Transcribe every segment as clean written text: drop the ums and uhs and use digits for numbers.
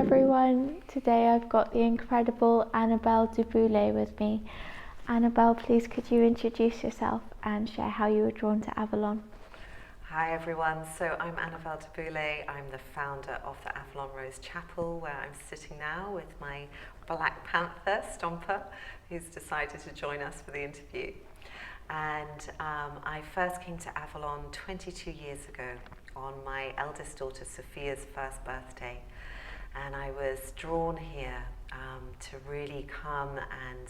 everyone. Today I've got the incredible Annabel de Boulay with me. Annabel, please could you introduce yourself and share how you were drawn to Avalon? Hi everyone, so I'm Annabel de Boulay. I'm the founder of the Avalon Rose Chapel, where I'm sitting now with my Black Panther Stomper, who's decided to join us for the interview. And I first came to Avalon 22 years ago on my eldest daughter Sophia's first birthday. And I was drawn here to really come and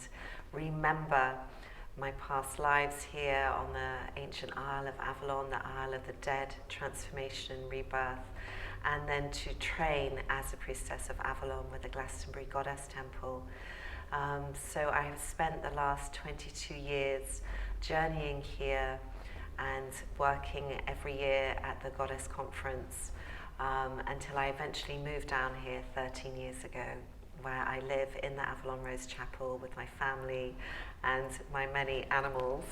remember my past lives here on the ancient Isle of Avalon, the Isle of the Dead, transformation and rebirth, and then to train as a priestess of Avalon with the Glastonbury Goddess Temple. So I have spent the last 22 years journeying here and working every year at the Goddess Conference until I eventually moved down here 13 years ago, where I live in the Avalon Rose Chapel with my family and my many animals.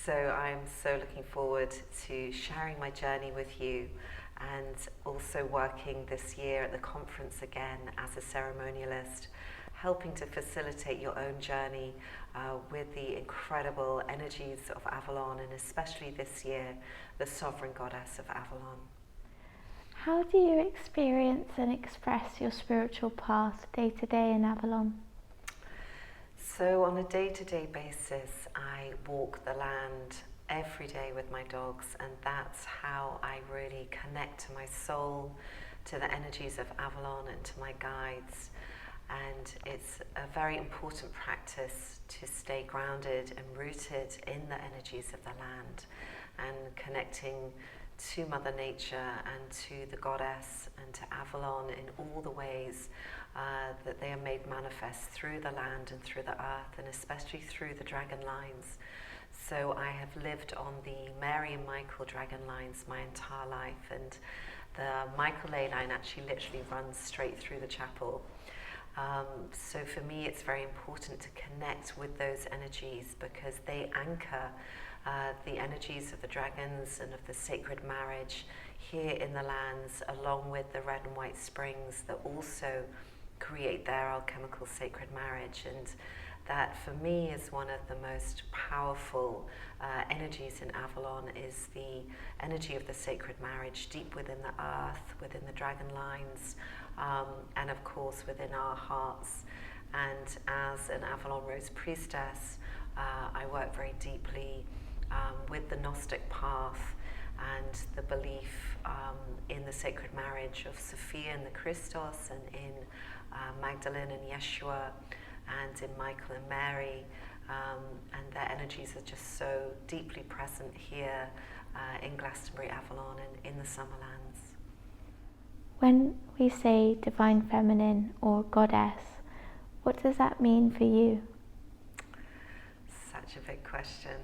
So I'm so looking forward to sharing my journey with you and also working this year at the conference again as a ceremonialist, helping to facilitate your own journey with the incredible energies of Avalon, and especially this year, the sovereign goddess of Avalon. How do you experience and express your spiritual path day to day in Avalon? So on a day-to-day basis, I walk the land every day with my dogs, and that's how I really connect to my soul, to the energies of Avalon and to my guides. And it's a very important practice to stay grounded and rooted in the energies of the land and connecting to Mother Nature and to the goddess and to Avalon in all the ways that they are made manifest through the land and through the earth, and especially through the dragon lines. So I have lived on the Mary and Michael dragon lines my entire life, and the Michael ley line actually literally runs straight through the chapel. So for me it's very important to connect with those energies because they anchor the energies of the dragons and of the sacred marriage here in the lands, along with the red and white springs that also create their alchemical sacred marriage. And that for me is one of the most powerful energies in Avalon, is the energy of the sacred marriage deep within the earth, within the dragon lines, and of course within our hearts. And as an Avalon Rose priestess, I work very deeply with the Gnostic path and the belief in the sacred marriage of Sophia and the Christos, and in Magdalene and Yeshua, and in Michael and Mary, and their energies are just so deeply present here in Glastonbury, Avalon, and in the Summerlands. When we say divine feminine or goddess, what does that mean for you? Such a big question.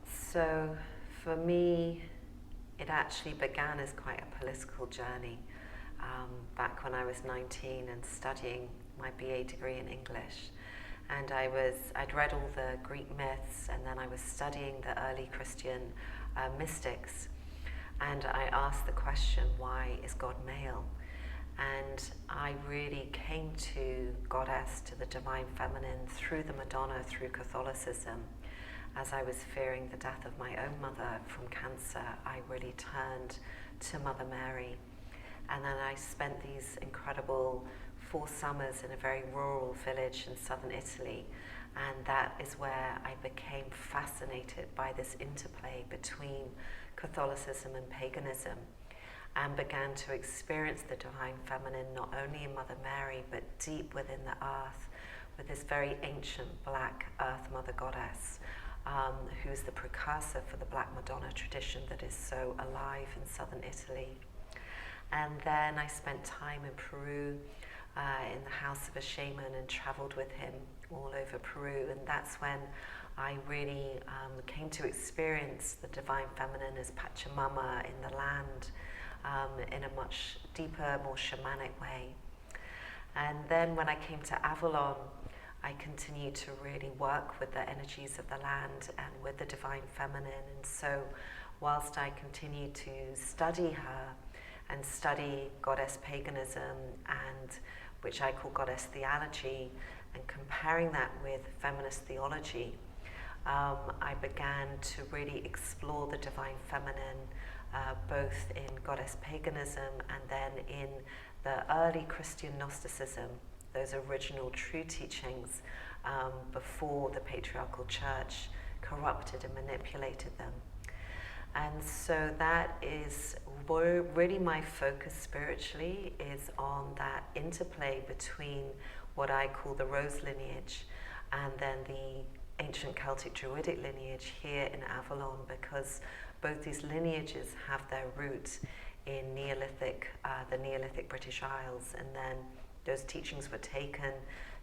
So for me, it actually began as quite a political journey back when I was 19 and studying my BA degree in English. And I'd read all the Greek myths, and then I was studying the early Christian mystics. And I asked the question, why is God male? And I really came to goddess, to the divine feminine, through the Madonna, through Catholicism. As I was fearing the death of my own mother from cancer, I really turned to Mother Mary. And then I spent these incredible 4 summers in a very rural village in southern Italy. And that is where I became fascinated by this interplay between Catholicism and paganism, and began to experience the divine feminine not only in Mother Mary, but deep within the earth, with this very ancient black earth mother goddess, who's the precursor for the Black Madonna tradition that is so alive in southern Italy. And then I spent time in Peru, in the house of a shaman, and traveled with him all over Peru. And that's when I really came to experience the divine feminine as Pachamama in the land, in a much deeper, more shamanic way. And then when I came to Avalon, I continued to really work with the energies of the land and with the divine feminine. And so whilst I continued to study her and study goddess paganism, and which I call goddess theology, and comparing that with feminist theology, I began to really explore the divine feminine, both in goddess paganism and then in the early Christian Gnosticism, those original true teachings before the patriarchal church corrupted and manipulated them. And so that is really my focus spiritually, is on that interplay between what I call the rose lineage and then the ancient Celtic Druidic lineage here in Avalon, because both these lineages have their roots in the Neolithic British Isles, and then those teachings were taken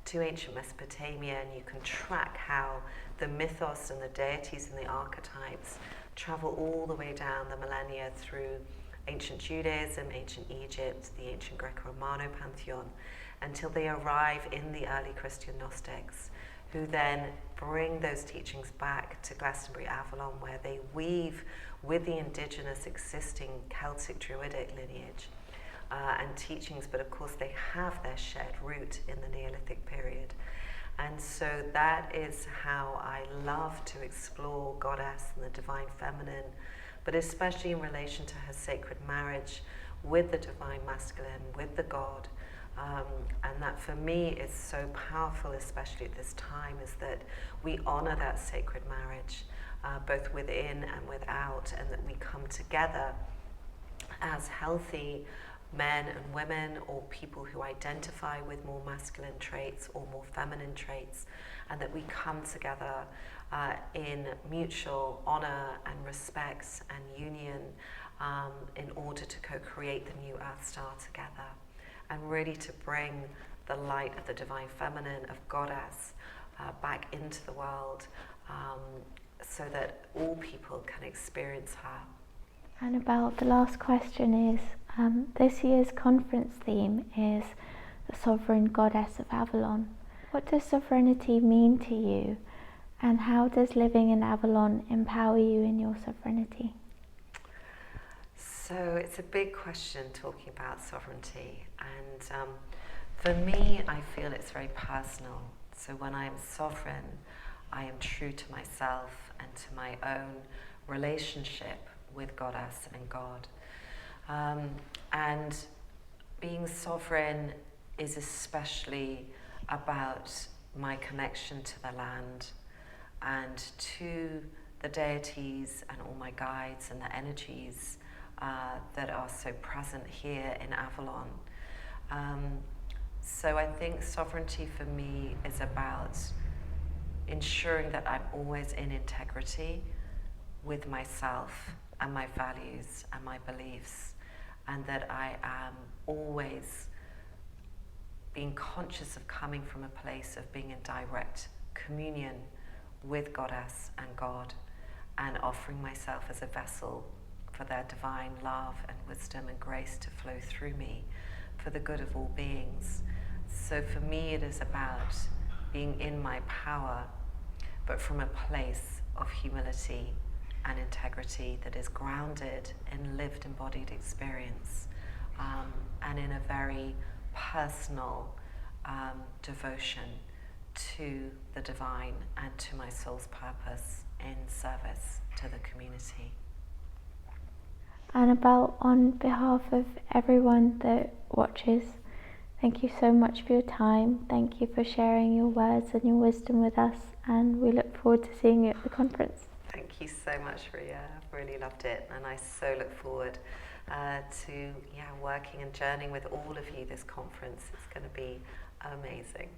to ancient Mesopotamia, and you can track how the mythos and the deities and the archetypes travel all the way down the millennia through ancient Judaism, ancient Egypt, the ancient Greco-Romano pantheon, until they arrive in the early Christian Gnostics, who then bring those teachings back to Glastonbury Avalon, where they weave with the indigenous existing Celtic Druidic lineage and teachings, but of course they have their shared root in the Neolithic period. And so that is how I love to explore goddess and the divine feminine, but especially in relation to her sacred marriage with the divine masculine, with the god. And that for me is so powerful, especially at this time, is that we honor that sacred marriage, both within and without, and that we come together as healthy men and women, or people who identify with more masculine traits or more feminine traits, and that we come together in mutual honor and respect and union in order to co-create the new Earth Star together, and really to bring the light of the divine feminine, of goddess, back into the world, so that all people can experience her. Annabel, the last question is, this year's conference theme is the sovereign goddess of Avalon. What does sovereignty mean to you, and how does living in Avalon empower you in your sovereignty? So it's a big question, talking about sovereignty, and for me, I feel it's very personal. So when I am sovereign, I am true to myself and to my own relationship with goddess and God. And being sovereign is especially about my connection to the land and to the deities and all my guides and the energies that are so present here in Avalon. So I think sovereignty for me is about ensuring that I'm always in integrity with myself and my values and my beliefs, and that I am always being conscious of coming from a place of being in direct communion with Goddess and God, and offering myself as a vessel for their divine love and wisdom and grace to flow through me for the good of all beings. So for me it is about being in my power, but from a place of humility and integrity that is grounded in lived embodied experience, and in a very personal devotion to the divine and to my soul's purpose in service to the community. Annabel, on behalf of everyone that watches, thank you so much for your time. Thank you for sharing your words and your wisdom with us, and we look forward to seeing you at the conference. Thank you so much, Ria. I've really loved it, and I so look forward to working and journeying with all of you this conference. It's going to be amazing.